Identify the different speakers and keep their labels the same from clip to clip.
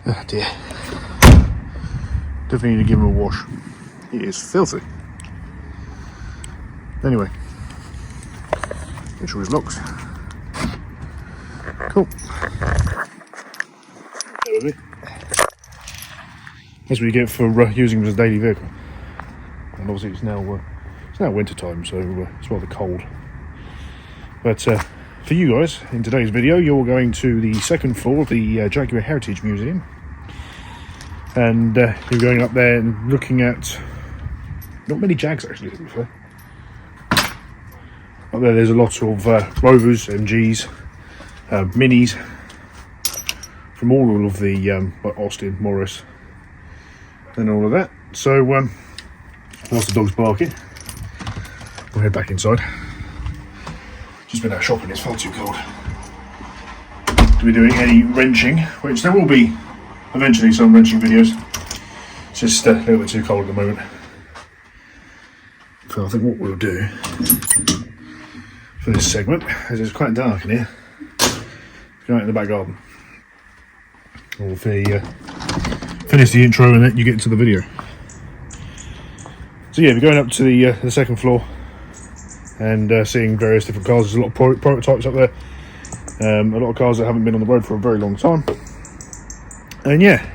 Speaker 1: Oh dear. Definitely need to give him a wash. He is filthy. Anyway, make sure he's locked. Cool. That's what you get for using him as a daily vehicle. And obviously it's now winter time, so it's rather cold. But for you guys, in today's video, you're going to the second floor of the Jaguar Heritage Museum. And you're going up there and looking at not many Jags actually, to be fair. Up there's a lot of Rovers, MGs, Minis from all of the Austin, Morris, and all of that. So whilst the dog's barking, we'll head back inside. Just been out shopping, it's far too cold to be doing any wrenching, which there will be eventually some wrenching videos. It's just a little bit too cold at the moment. So I think what we'll do for this segment, as it's quite dark in here, go out in the back garden. We'll finish the intro and then you get into the video. So yeah, we're going up to the second floor and seeing various different cars. There's a lot of prototypes up there. A lot of cars that haven't been on the road for a very long time. And yeah,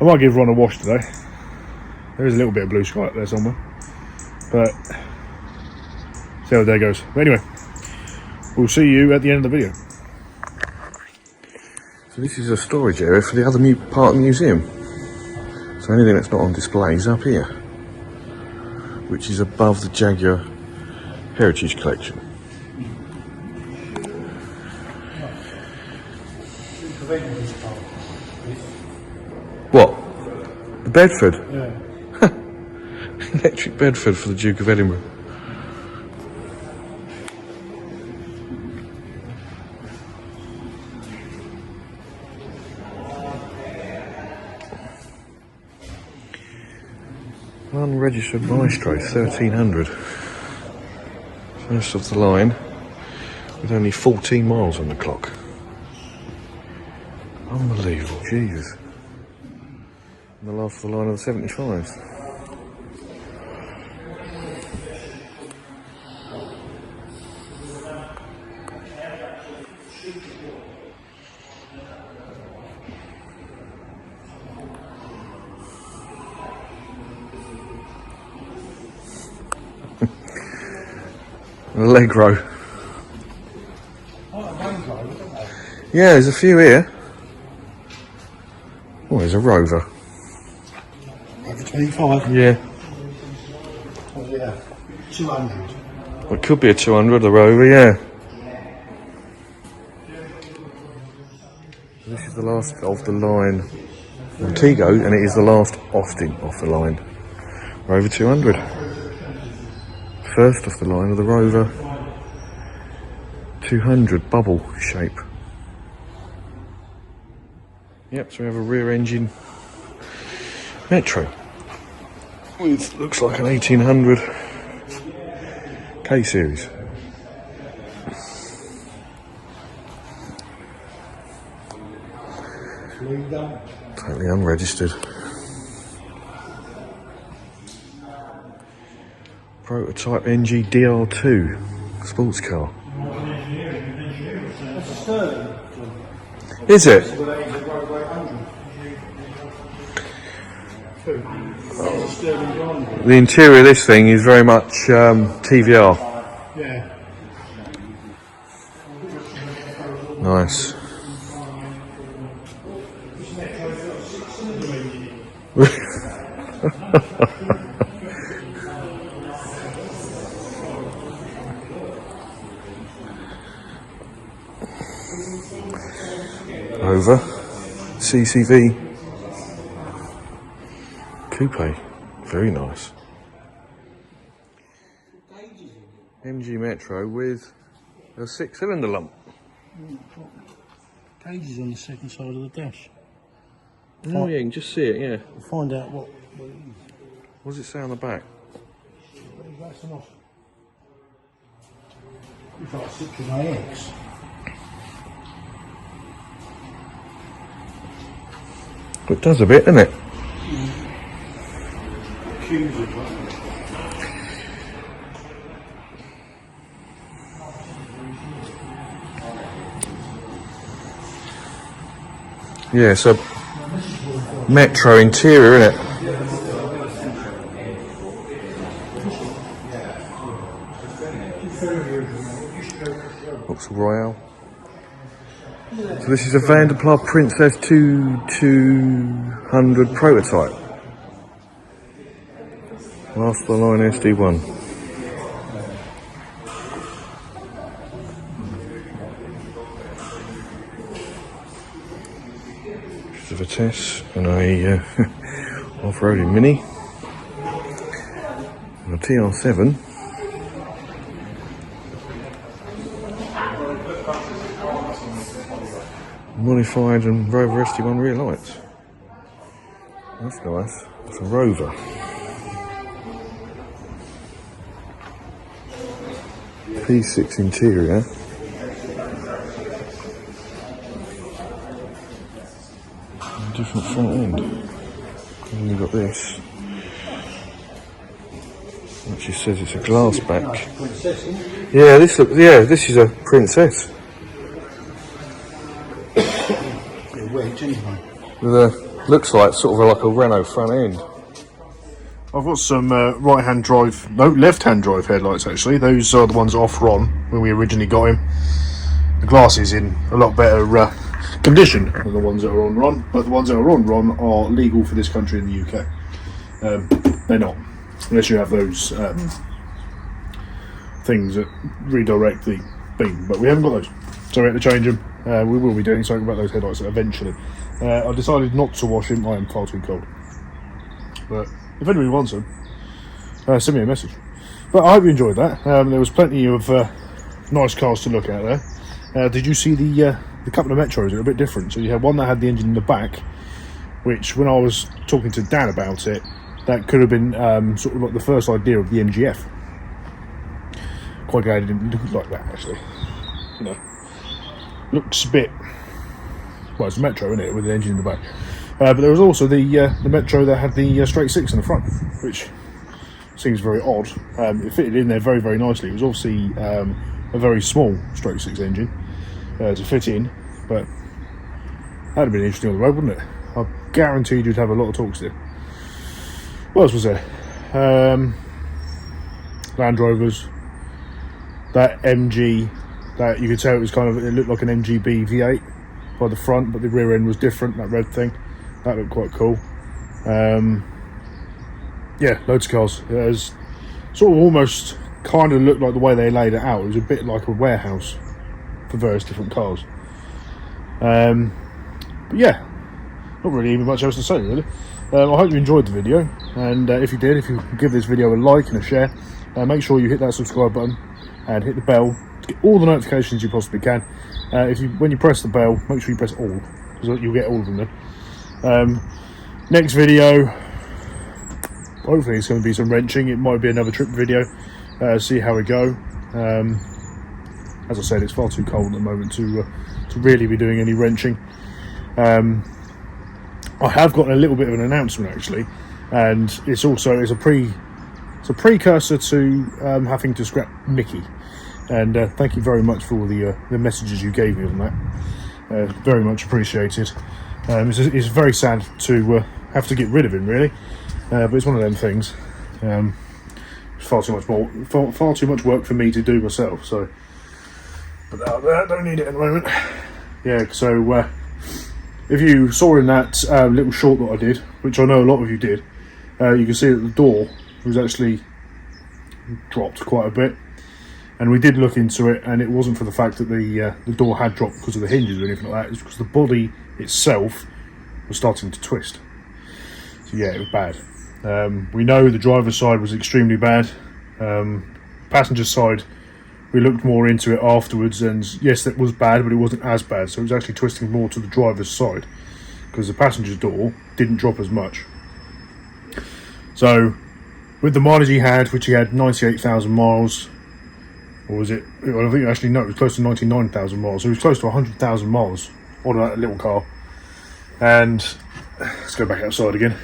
Speaker 1: I might give Ron a wash today. There is a little bit of blue sky up there somewhere, but see how the day goes. But anyway, we'll see you at the end of the video. So this is a storage area for the other part of the museum. So anything that's not on display is up here, which is above the Jaguar Heritage Collection. What? The Bedford? Yeah. Electric Bedford for the Duke of Edinburgh. Unregistered Maestro, 1300. First of the line, with only 14 miles on the clock. Unbelievable, Jesus. And the last of the line of the 75s. Allegro. Yeah, there's a few here. Oh, there's a Rover.
Speaker 2: Over 25?
Speaker 1: Yeah.
Speaker 2: Oh yeah, 200.
Speaker 1: Well, it could be a 200, the Rover, yeah. This is the last of the line Montego, and it is the last Austin off the line. Rover 200. First off the line of the Rover 200 bubble shape. Yep, so we have a rear engine Metro with looks like an 1800 K series. Totally unregistered. Prototype NG DR2 sports car. Is it? The interior of this thing is very much TVR.
Speaker 2: Yeah.
Speaker 1: Nice. Rover CCV coupe, very nice. MG Metro with a 6-cylinder lump.
Speaker 2: Cages on the second side of the dash.
Speaker 1: Oh yeah, you can just see it, yeah.
Speaker 2: We'll find out what it is.
Speaker 1: What does it say on the back?
Speaker 2: That's enough. It's like 6 AX.
Speaker 1: It does a bit, doesn't it? Yeah, it's a Metro interior, isn't it? Looks royal. So this is a Vanderplar Princess 2200 prototype. Last of the line SD1. Just a Vitesse and a off-roading Minnie. And a TR7. Modified and Rover SD1 rear lights. That's nice. It's a Rover. P6 interior. Different front end. And we've got this. Actually says it's a glass back. Yeah, this is a Princess. With a, looks like sort of like a Renault front end. I've got some left-hand drive headlights actually. Those are the ones off Ron when we originally got him. The glass is in a lot better condition than the ones that are on Ron, but the ones that are on Ron are legal for this country in the UK. They're not, unless you have those things that redirect the beam, but we haven't got those, so we had to change them. We will be doing something about those headlights eventually. I decided not to wash him. I am far too cold, but if anybody wants them, send me a message. But I hope you enjoyed that. There was plenty of nice cars to look at there. Did you see the couple of Metros are a bit different? So you had one that had the engine in the back, which when I was talking to Dan about it, that could have been sort of like the first idea of the MGF. Quite glad it didn't look like that actually. You know, looks a bit, well, it's a Metro, isn't it, with the engine in the back. But there was also the Metro that had the straight six in the front, which seems very odd. It fitted in there very, very nicely. It was obviously a very small straight six engine to fit in, but that'd have been interesting on the road, wouldn't it? I guaranteed you'd have a lot of talks there. What else was there? Land Rovers, that MG, that you could tell it was kind of, it looked like an MGB V8 by the front, but the rear end was different, that red thing. That looked quite cool. Yeah, loads of cars. It was sort of almost kind of looked like the way they laid it out. It was a bit like a warehouse for various different cars. But yeah, not really even much else to say really. I hope you enjoyed the video, and if you did, if you give this video a like and a share, make sure you hit that subscribe button and hit the bell to get all the notifications you possibly can. When you press the bell, make sure you press all, because you'll get all of them then. Next video, hopefully it's going to be some wrenching. It might be another trip video, see how we go. As I said, it's far too cold at the moment to really be doing any wrenching. I have got a little bit of an announcement actually, and it's a precursor to having to scrap Micky. And thank you very much for all the messages you gave me on that. Very much appreciated. It's very sad to have to get rid of him really, but it's one of them things. It's far too much work for me to do myself. So, but I don't need it at the moment. Yeah. So if you saw in that little short that I did, which I know a lot of you did, you can see that the door was actually dropped quite a bit. And we did look into it, and it wasn't for the fact that the door had dropped because of the hinges or anything like that. It's because the body itself was starting to twist. So yeah, it was bad. We know the driver's side was extremely bad. Passenger side, we looked more into it afterwards, and yes, that was bad, but it wasn't as bad. So it was actually twisting more to the driver's side because the passenger's door didn't drop as much. So with the mileage he had, which he had 98,000 miles, or was it? I think actually no, it was close to 99,000 miles. So it was close to 100,000 miles on that little car. And let's go back outside again.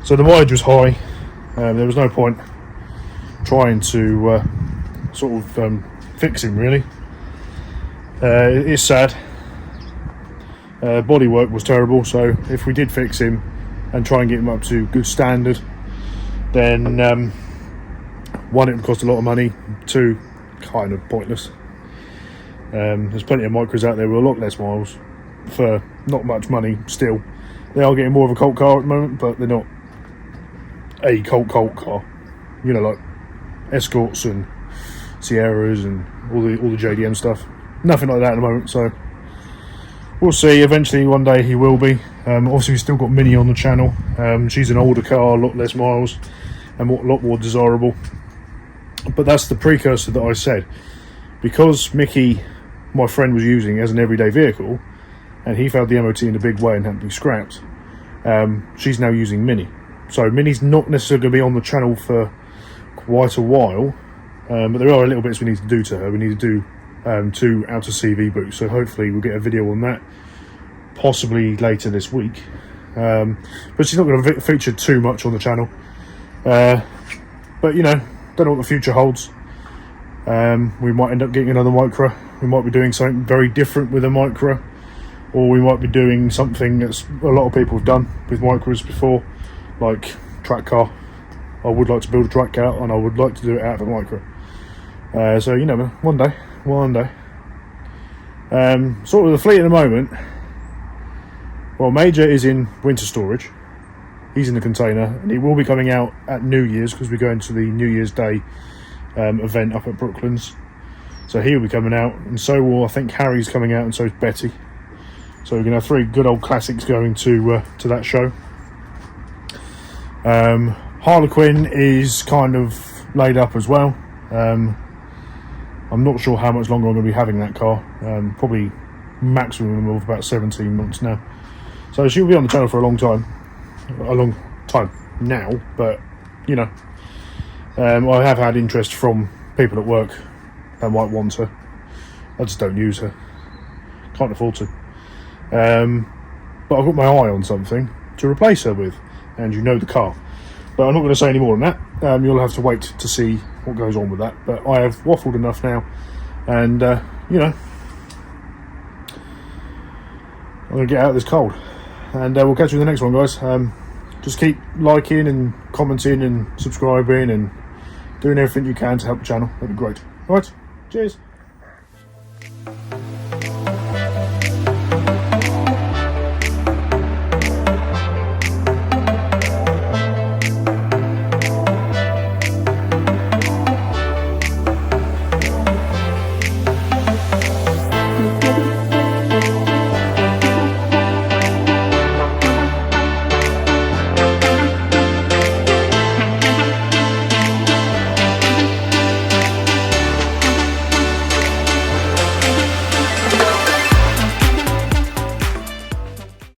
Speaker 1: So the mileage was high. There was no point trying to sort of fix him really. It is sad. Bodywork was terrible, so if we did fix him and try and get him up to good standard, then one, it would cost a lot of money, two, kind of pointless. There's plenty of micros out there with a lot less miles for not much money still. They are getting more of a cult car at the moment, but they're not a cult car. You know, like Escorts and Sierras and all the JDM stuff. Nothing like that at the moment, so we'll see. Eventually, one day he will be. Obviously, we've still got Minnie on the channel. She's an older car, a lot less miles, and a lot more desirable. But that's the precursor that I said. Because Micky, my friend, was using as an everyday vehicle, and he failed the MOT in a big way and had to be scrapped, she's now using Minnie. So Minnie's not necessarily going to be on the channel for quite a while, but there are little bits we need to do to her. We need to do 2 outer CV boots, so hopefully we'll get a video on that possibly later this week. But she's not going to feature too much on the channel. But you know, don't know what the future holds. We might end up getting another Micra. We might be doing something very different with a Micra, or we might be doing something that's a lot of people have done with Micras before, like track car. I would like to build a track car, and I would like to do it out of a Micra. So you know, one day. Sort of the fleet at the moment. Well, Major is in winter storage. He's in the container, and he will be coming out at New Year's because we're going to the New Year's Day event up at Brooklands. So he'll be coming out, and so will, I think, Harry's coming out, and so is Betty. So we're going to have 3 good old classics going to that show. Harlequin is kind of laid up as well. I'm not sure how much longer I'm going to be having that car. Probably maximum of about 17 months now. So she'll be on the channel for a long time now. But you know, I have had interest from people at work that might want her. I just don't use her. Can't afford to. But I've got my eye on something to replace her with, and you know the car. But I'm not going to say any more than that. You'll have to wait to see what goes on with that. But I have waffled enough now, and you know, I'm going to get out of this cold. And we'll catch you in the next one, guys. Just keep liking and commenting and subscribing and doing everything you can to help the channel. That'd be great. All right, cheers.